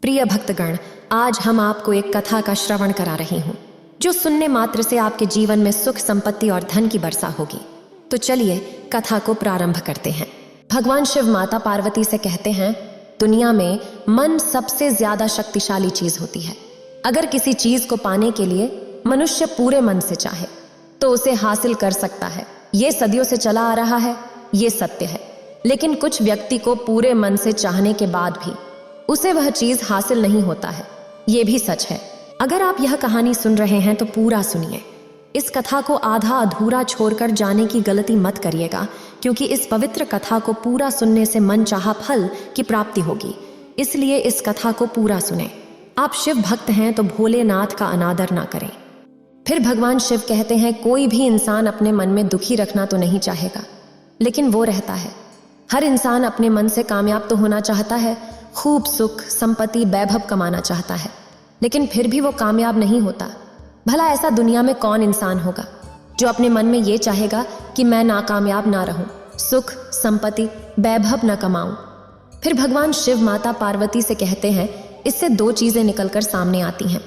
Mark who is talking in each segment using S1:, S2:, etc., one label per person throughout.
S1: प्रिय भक्तगण, आज हम आपको एक कथा का श्रवण करा रही हूँ जो सुनने मात्र से आपके जीवन में सुख, संपत्ति और धन की वर्षा होगी। तो चलिए कथा को प्रारंभ करते हैं। भगवान शिव माता पार्वती से कहते हैं, दुनिया में मन सबसे ज्यादा शक्तिशाली चीज होती है। अगर किसी चीज को पाने के लिए मनुष्य पूरे मन से चाहे तो उसे हासिल कर सकता है। ये सदियों से चला आ रहा है, ये सत्य है। लेकिन कुछ व्यक्ति को पूरे मन से चाहने के बाद भी उसे वह चीज हासिल नहीं होता है, ये भी सच है। अगर आप यह कहानी सुन रहे हैं तो पूरा सुनिए। इस कथा को आधा अधूरा छोड़कर जाने की गलती मत करिएगा, क्योंकि इस पवित्र कथा को पूरा सुनने से मन चाहा फल की प्राप्ति होगी। इसलिए इस कथा को पूरा सुने। आप शिव भक्त हैं तो भोलेनाथ का अनादर ना करें। फिर भगवान शिव कहते हैं, कोई भी इंसान अपने मन में दुखी रखना तो नहीं चाहेगा, लेकिन वो रहता है। हर इंसान अपने मन से कामयाब तो होना चाहता है, खूब सुख, संपत्ति, वैभव कमाना चाहता है, लेकिन फिर भी वो कामयाब नहीं होता। भला ऐसा दुनिया में कौन इंसान होगा जो अपने मन में ये चाहेगा कि मैं नाकामयाब ना रहूं, सुख, संपत्ति, वैभव न कमाऊं। फिर भगवान शिव माता पार्वती से कहते हैं, इससे दो चीजें निकलकर सामने आती हैं।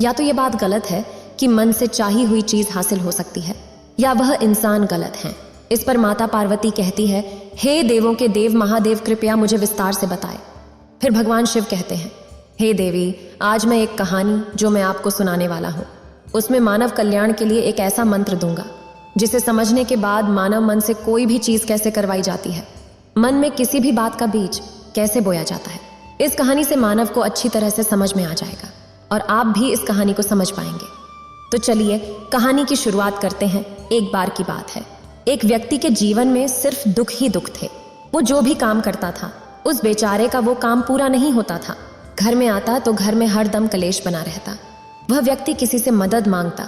S1: या तो ये बात गलत है कि मन से चाही हुई चीज हासिल हो सकती है, या वह इंसान गलत है। इस पर माता पार्वती कहती है, हे देवों के देव महादेव, कृपया मुझे विस्तार से बताएं। फिर भगवान शिव कहते हैं, हे देवी, आज मैं एक कहानी जो मैं आपको सुनाने वाला हूँ, उसमें मानव कल्याण के लिए एक ऐसा मंत्र दूंगा जिसे समझने के बाद मानव मन से कोई भी चीज कैसे करवाई जाती है, मन में किसी भी बात का बीज कैसे बोया जाता है। इस कहानी से मानव को अच्छी तरह से समझ में आ जाएगा और आप भी इस कहानी को समझ पाएंगे। तो चलिए कहानी की शुरुआत करते हैं। एक बार की बात है, एक व्यक्ति के जीवन में सिर्फ दुख ही दुख थे। वो जो भी काम करता था, उस बेचारे का वो काम पूरा नहीं होता था। घर में आता तो घर में हरदम कलेश बना रहता। वह व्यक्ति किसी से मदद मांगता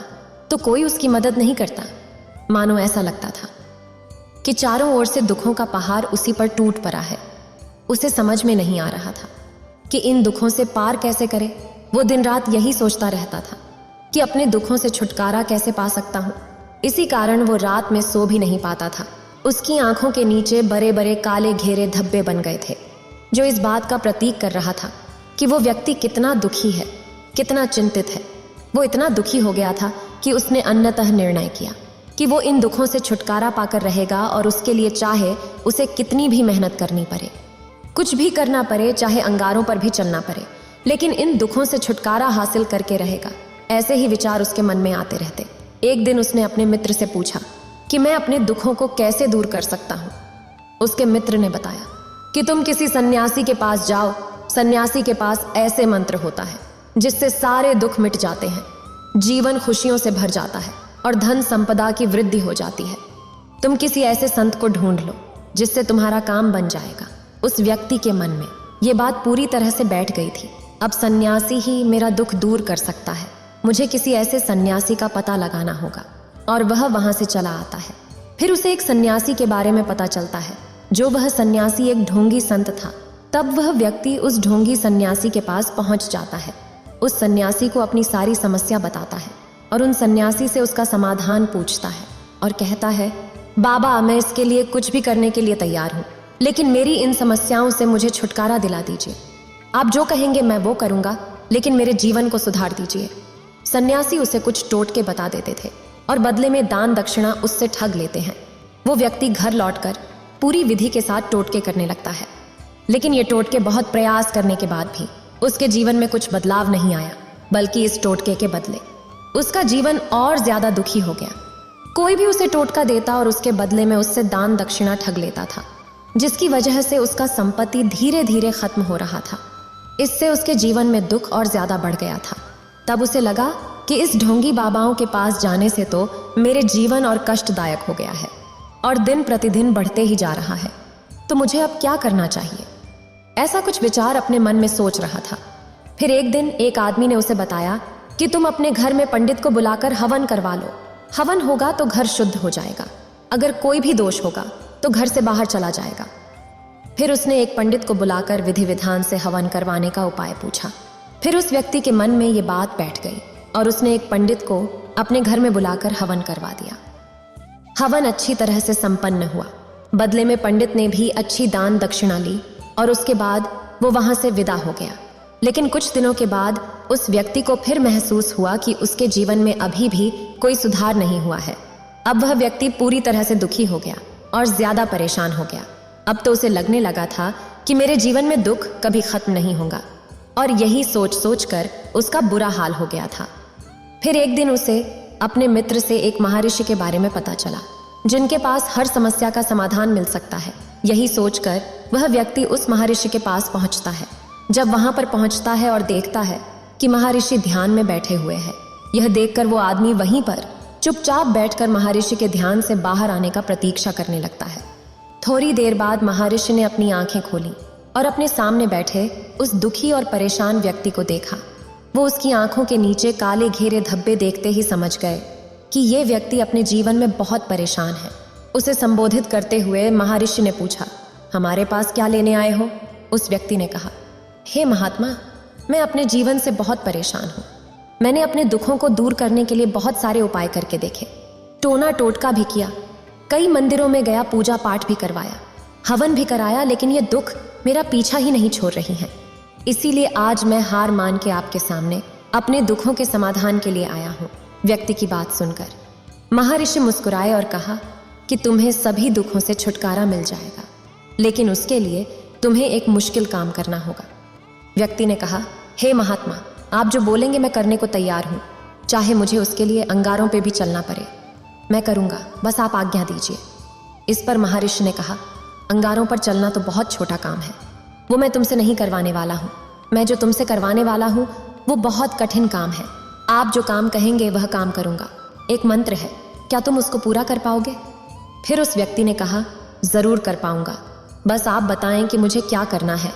S1: तो कोई उसकी मदद नहीं करता। मानो ऐसा लगता था कि चारों ओर से दुखों का पहाड़ उसी पर टूट पड़ा है। उसे समझ में नहीं आ रहा था कि इन दुखों से पार कैसे करे। वो दिन रात यही सोचता रहता था कि अपने दुखों से छुटकारा कैसे पा सकता हूँ। इसी कारण वो रात में सो भी नहीं पाता था। उसकी आंखों के नीचे बड़े बड़े काले घेरे धब्बे बन गए थे, जो इस बात का प्रतीक कर रहा था कि वो व्यक्ति कितना दुखी है, कितना चिंतित है। वो इतना दुखी हो गया था कि उसने अन्नतः निर्णय किया कि वो इन दुखों से छुटकारा पाकर रहेगा, और उसके लिए चाहे उसे कितनी भी मेहनत करनी पड़े, कुछ भी करना पड़े, चाहे अंगारों पर भी चलना पड़े, लेकिन इन दुखों से छुटकारा हासिल करके रहेगा। ऐसे ही विचार उसके मन में आते रहते। एक दिन उसने अपने मित्र से पूछा कि मैं अपने दुखों को कैसे दूर कर सकता हूँ। उसके मित्र ने बताया कि तुम किसी सन्यासी के पास जाओ। सन्यासी के पास ऐसे मंत्र होता है जिससे सारे दुख मिट जाते हैं, जीवन खुशियों से भर जाता है और धन संपदा की वृद्धि हो जाती है। तुम किसी ऐसे संत को ढूंढ लो जिससे तुम्हारा काम बन जाएगा। उस व्यक्ति के मन में ये बात पूरी तरह से बैठ गई थी। अब सन्यासी ही मेरा दुख दूर कर सकता है। मुझे किसी ऐसे सन्यासी का पता लगाना होगा। और वह वहां से चला आता है। फिर उसे एक सन्यासी के बारे में पता चलता है। जो वह सन्यासी एक ढोंगी संत था। तब वह व्यक्ति उस ढोंगी सन्यासी के पास पहुंच जाता है। उस सन्यासी को अपनी सारी समस्या बताता है और उन सन्यासी से उसका समाधान पूछता है और कहता है, बाबा, मैं इसके लिए कुछ भी करने के लिए तैयार हूँ, लेकिन मेरी इन समस्याओं से मुझे छुटकारा दिला दीजिए। आप जो कहेंगे मैं वो करूँगा, लेकिन मेरे जीवन को सुधार दीजिए। सन्यासी उसे कुछ टोटके बता देते थे और बदले में दान दक्षिणा उससे ठग लेते हैं। वो व्यक्ति घर लौटकर पूरी विधि के साथ टोटके करने लगता है, लेकिन ये टोटके बहुत प्रयास करने के बाद भी उसके जीवन में कुछ बदलाव नहीं आया, बल्कि इस टोटके के बदले उसका जीवन और ज्यादा दुखी हो गया। कोई भी उसे टोटका देता और उसके बदले में उससे दान दक्षिणा ठग लेता था, जिसकी वजह से उसका संपत्ति धीरे धीरे खत्म हो रहा था। इससे उसके जीवन में दुख और ज्यादा बढ़ गया था। तब उसे लगा कि इस ढोंगी बाबाओं के पास जाने से तो मेरे जीवन और कष्टदायक हो गया है और दिन प्रतिदिन बढ़ते ही जा रहा है, तो मुझे अब क्या करना चाहिए। ऐसा कुछ विचार अपने मन में सोच रहा था। फिर एक दिन एक आदमी ने उसे बताया कि तुम अपने घर में पंडित को बुलाकर हवन करवा लो। हवन होगा तो घर शुद्ध हो जाएगा, अगर कोई भी दोष होगा तो घर से बाहर चला जाएगा। फिर उसने एक पंडित को बुलाकर विधि विधान से हवन करवाने का उपाय पूछा। फिर उस व्यक्ति के मन में ये बात बैठ गई और उसने एक पंडित को अपने घर में बुलाकर हवन करवा दिया। हवन अच्छी तरह से संपन्न हुआ। बदले में पंडित ने भी अच्छी दान दक्षिणा ली और उसके बाद वो वहां से विदा हो गया। लेकिन कुछ दिनों के बाद उस व्यक्ति को फिर महसूस हुआ कि उसके जीवन में अभी भी कोई सुधार नहीं हुआ है। अब वह व्यक्ति पूरी तरह से दुखी हो गया और ज्यादा परेशान हो गया। अब तो उसे लगने लगा था कि मेरे जीवन में दुख कभी खत्म नहीं होगा, और यही सोच सोच कर उसका बुरा हाल हो गया था। फिर एक दिन उसे अपने मित्र से एक महर्षि के बारे में पता चला, जिनके पास हर समस्या का समाधान मिल सकता है। यही सोचकर वह व्यक्ति उस महर्षि के पास पहुंचता है। जब वहां पर पहुंचता है और देखता है कि महर्षि ध्यान में बैठे हुए हैं, यह देखकर वो आदमी वहीं पर चुपचाप बैठकर महर्षि के ध्यान से बाहर आने का प्रतीक्षा करने लगता है। थोड़ी देर बाद महर्षि ने अपनी आंखें खोली और अपने सामने बैठे उस दुखी और परेशान व्यक्ति को देखा। वो उसकी आंखों के नीचे काले घेरे धब्बे देखते ही समझ गए कि ये व्यक्ति अपने जीवन में बहुत परेशान है। उसे संबोधित करते हुए महर्षि ने पूछा, हमारे पास क्या लेने आए हो? उस व्यक्ति ने कहा, हे महात्मा, मैं अपने जीवन से बहुत परेशान हूँ। मैंने अपने दुखों को दूर करने के लिए बहुत सारे उपाय करके देखे, टोना टोटका भी किया, कई मंदिरों में गया, पूजा पाठ भी करवाया, हवन भी कराया, लेकिन ये दुख मेरा पीछा ही नहीं छोड़ रही हैं। इसीलिए आज मैं हार मान के आपके सामने अपने दुखों के समाधान के लिए आया हूँ। व्यक्ति की बात सुनकर महर्षि मुस्कुराए और कहा कि तुम्हें सभी दुखों से छुटकारा मिल जाएगा, लेकिन उसके लिए तुम्हें एक मुश्किल काम करना होगा। व्यक्ति ने कहा, हे महात्मा, आप जो बोलेंगे मैं करने को तैयार हूँ, चाहे मुझे उसके लिए अंगारों पे भी चलना पड़े, मैं करूँगा, बस आप आज्ञा दीजिए। इस पर महर्षि ने कहा, अंगारों पर चलना तो बहुत छोटा काम है, वो मैं तुमसे नहीं करवाने वाला हूँ। मैं जो तुमसे करवाने वाला हूँ वो बहुत कठिन काम है। आप जो काम कहेंगे वह काम करूँगा। एक मंत्र है, क्या तुम उसको पूरा कर पाओगे? फिर उस व्यक्ति ने कहा, जरूर कर पाऊंगा, बस आप बताएं कि मुझे क्या करना है।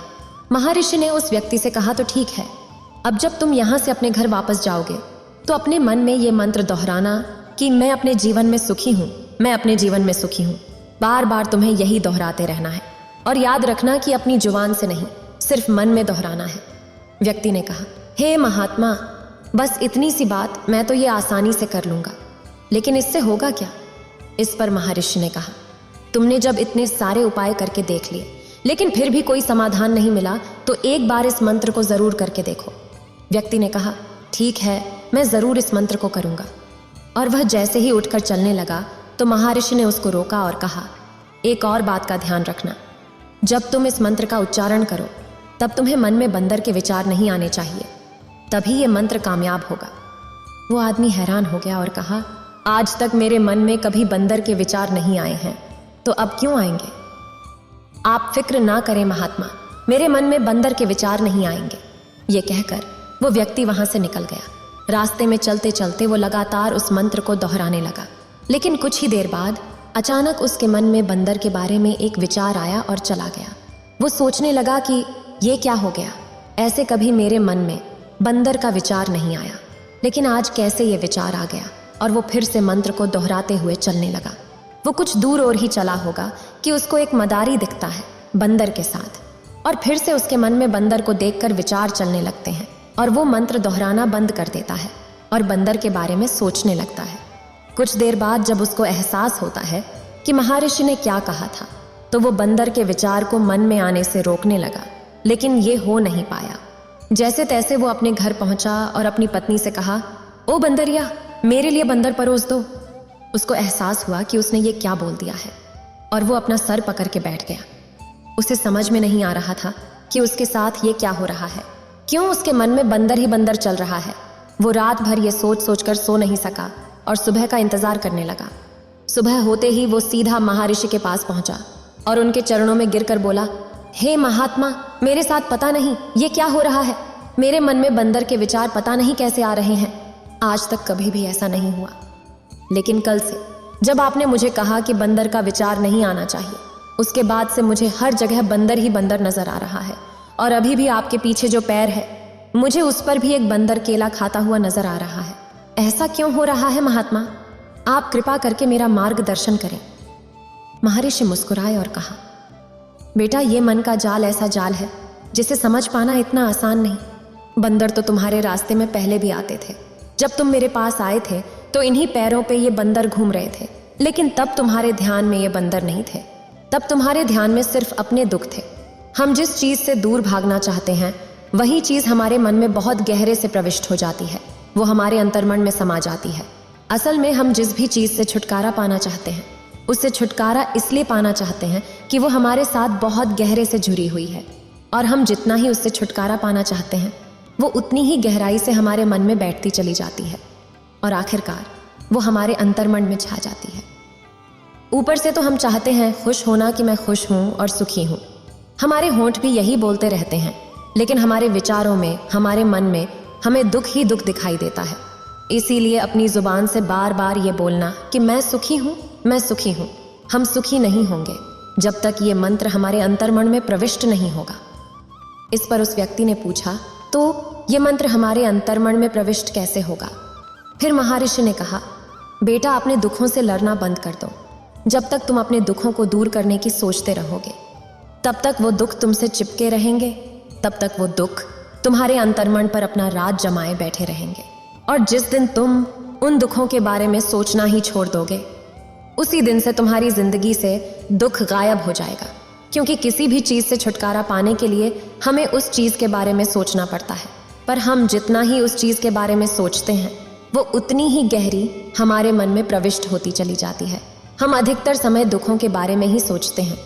S1: महर्षि ने उस व्यक्ति से कहा, तो ठीक है, अब जब तुम यहाँ से अपने घर वापस जाओगे तो अपने मन में ये मंत्र दोहराना कि मैं अपने जीवन में सुखी हूँ, मैं अपने जीवन में सुखी हूँ। बार बार तुम्हें यही दोहराते रहना है, और याद रखना कि अपनी जुबान से नहीं, सिर्फ मन में दोहराना है। व्यक्ति ने कहा, हे महात्मा, बस इतनी सी बात, मैं तो ये आसानी से कर लूँगा, लेकिन इससे होगा क्या? इस पर महर्षि ने कहा, तुमने जब इतने सारे उपाय करके देख लिए लेकिन फिर भी कोई समाधान नहीं मिला, तो एक बार इस मंत्र को जरूर करके देखो। व्यक्ति ने कहा, ठीक है, मैं जरूर इस मंत्र को करूँगा। और वह जैसे ही उठकर चलने लगा तो महर्षि ने उसको रोका और कहा, एक और बात का ध्यान रखना, जब तुम इस मंत्र का उच्चारण करो तब तुम्हें मन में बंदर के विचार नहीं आने चाहिए, तभी ये मंत्र कामयाब होगा। वो आदमी हैरान हो गया और कहा, आज तक मेरे मन में कभी बंदर के विचार नहीं आए हैं, तो अब क्यों आएंगे? आप फिक्र ना करें महात्मा, मेरे मन में बंदर के विचार नहीं आएंगे। ये कहकर वो व्यक्ति वहां से निकल गया। रास्ते में चलते चलते वो लगातार उस मंत्र को दोहराने लगा, लेकिन कुछ ही देर बाद अचानक उसके मन में बंदर के बारे में एक विचार आया और चला गया। वो सोचने लगा कि ये क्या हो गया, ऐसे कभी मेरे मन में बंदर का विचार नहीं आया, लेकिन आज कैसे ये विचार आ गया? और वो फिर से मंत्र को दोहराते हुए चलने लगा। वो कुछ दूर और ही चला होगा कि उसको एक मदारी दिखता है बंदर के साथ, और फिर से उसके मन में बंदर को देखकर विचार चलने लगते हैं, और वो मंत्र दोहराना बंद कर देता है और बंदर के बारे में सोचने लगता है। कुछ देर बाद जब उसको एहसास होता है कि महर्षि ने क्या कहा था, तो वो बंदर के विचार को मन में आने से रोकने लगा, लेकिन ये हो नहीं पाया। जैसे तैसे वो अपने घर पहुंचा और अपनी पत्नी से कहा, ओ बंदरिया, मेरे लिए बंदर परोस दो। उसको एहसास हुआ कि उसने ये क्या बोल दिया है, और वो अपना सर पकड़ के बैठ गया। उसे समझ में नहीं आ रहा था कि उसके साथ ये क्या हो रहा है, क्यों उसके मन में बंदर ही बंदर चल रहा है। वो रात भर ये सोच सोच कर सो नहीं सका और सुबह का इंतजार करने लगा। सुबह होते ही वो सीधा महर्षि के पास पहुंचा और उनके चरणों में गिरकर बोला, हे महात्मा, मेरे साथ पता नहीं ये क्या हो रहा है। मेरे मन में बंदर के विचार पता नहीं कैसे आ रहे हैं। आज तक कभी भी ऐसा नहीं हुआ, लेकिन कल से जब आपने मुझे कहा कि बंदर का विचार नहीं आना चाहिए, उसके बाद से मुझे हर जगह बंदर ही बंदर नजर आ रहा है। और अभी भी आपके पीछे जो पैर है, मुझे उस पर भी एक बंदर केला खाता हुआ नजर आ रहा है। ऐसा क्यों हो रहा है महात्मा? आप कृपा करके मेरा मार्गदर्शन करें। महर्षि मुस्कुराए और कहा, बेटा, ये मन का जाल ऐसा जाल है जिसे समझ पाना इतना आसान नहीं। बंदर तो तुम्हारे रास्ते में पहले भी आते थे। जब तुम मेरे पास आए थे तो इन्हीं पैरों पे ये बंदर घूम रहे थे, लेकिन तब तुम्हारे ध्यान में ये बंदर नहीं थे। तब तुम्हारे ध्यान में सिर्फ अपने दुख थे। हम जिस चीज से दूर भागना चाहते हैं वही चीज हमारे मन में बहुत गहरे से प्रविष्ट हो जाती है, वो हमारे अंतर्मन में समा जाती है। असल में हम जिस भी चीज से छुटकारा पाना चाहते हैं, उससे छुटकारा इसलिए पाना चाहते हैं कि वो हमारे साथ बहुत गहरे से जुड़ी हुई है, और हम जितना ही उससे छुटकारा पाना चाहते हैं, वो उतनी ही गहराई से हमारे मन में बैठती चली जाती है, और आखिरकार वो हमारे अंतर्मन में छा जाती है। ऊपर से तो हम चाहते हैं खुश होना कि मैं खुश हूं और सुखी हूं, हमारे होंठ भी यही बोलते रहते हैं, लेकिन हमारे विचारों में, हमारे मन में हमें दुख ही दुख दिखाई देता है। इसीलिए अपनी जुबान से बार बार ये बोलना कि मैं सुखी हूं, मैं सुखी हूं, हम सुखी नहीं होंगे जब तक ये मंत्र हमारे अंतर्मन में प्रविष्ट नहीं होगा। इस पर उस व्यक्ति ने पूछा, तो ये मंत्र हमारे अंतर्मन में प्रविष्ट कैसे होगा? फिर महर्षि ने कहा, बेटा अपने दुखों से लड़ना बंद कर दो। जब तक तुम अपने दुखों को दूर करने की सोचते रहोगे, तब तक वो दुख तुमसे चिपके रहेंगे, तब तक वो दुख तुम्हारे अंतर्मन पर अपना राज जमाए बैठे रहेंगे। और जिस दिन तुम उन दुखों के बारे में सोचना ही छोड़ दोगे, उसी दिन से तुम्हारी जिंदगी से दुख गायब हो जाएगा। क्योंकि किसी भी चीज से छुटकारा पाने के लिए हमें उस चीज के बारे में सोचना पड़ता है, पर हम जितना ही उस चीज के बारे में सोचते हैं, वो उतनी ही गहरी हमारे मन में प्रविष्ट होती चली जाती है। हम अधिकतर समय दुखों के बारे में ही सोचते हैं।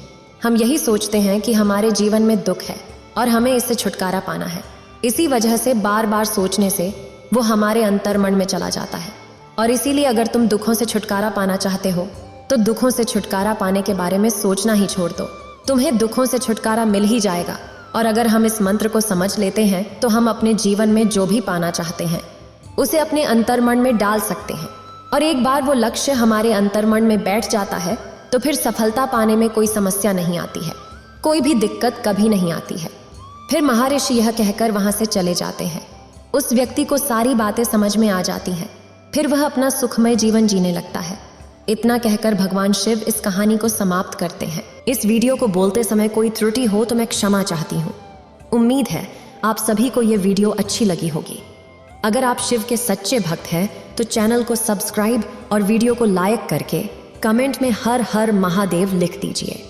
S1: हम यही सोचते हैं कि हमारे जीवन में दुख है और हमें इससे छुटकारा पाना है। इसी वजह से बार बार सोचने से वो हमारे अंतर्मन में चला जाता है। और इसीलिए अगर तुम दुखों से छुटकारा पाना चाहते हो, तो दुखों से छुटकारा पाने के बारे में सोचना ही छोड़ दो। तुम्हें दुखों से छुटकारा मिल ही जाएगा। और अगर हम इस मंत्र को समझ लेते हैं, तो हम अपने जीवन में जो भी पाना चाहते हैं, उसे अपने अंतर्मन में डाल सकते हैं। और एक बार वो लक्ष्य हमारे अंतर्मन में बैठ जाता है, तो फिर सफलता पाने में कोई समस्या नहीं आती है, कोई भी दिक्कत कभी नहीं आती है। फिर महर्षि यह कहकर वहां से चले जाते हैं। उस व्यक्ति को सारी बातें समझ में आ जाती हैं। फिर वह अपना सुखमय जीवन जीने लगता है। इतना कहकर भगवान शिव इस कहानी को समाप्त करते हैं। इस वीडियो को बोलते समय कोई त्रुटि हो तो मैं क्षमा चाहती हूँ। उम्मीद है आप सभी को ये वीडियो अच्छी लगी होगी। अगर आप शिव के सच्चे भक्त हैं, तो चैनल को सब्सक्राइब और वीडियो को लाइक करके कमेंट में हर हर महादेव लिख दीजिए।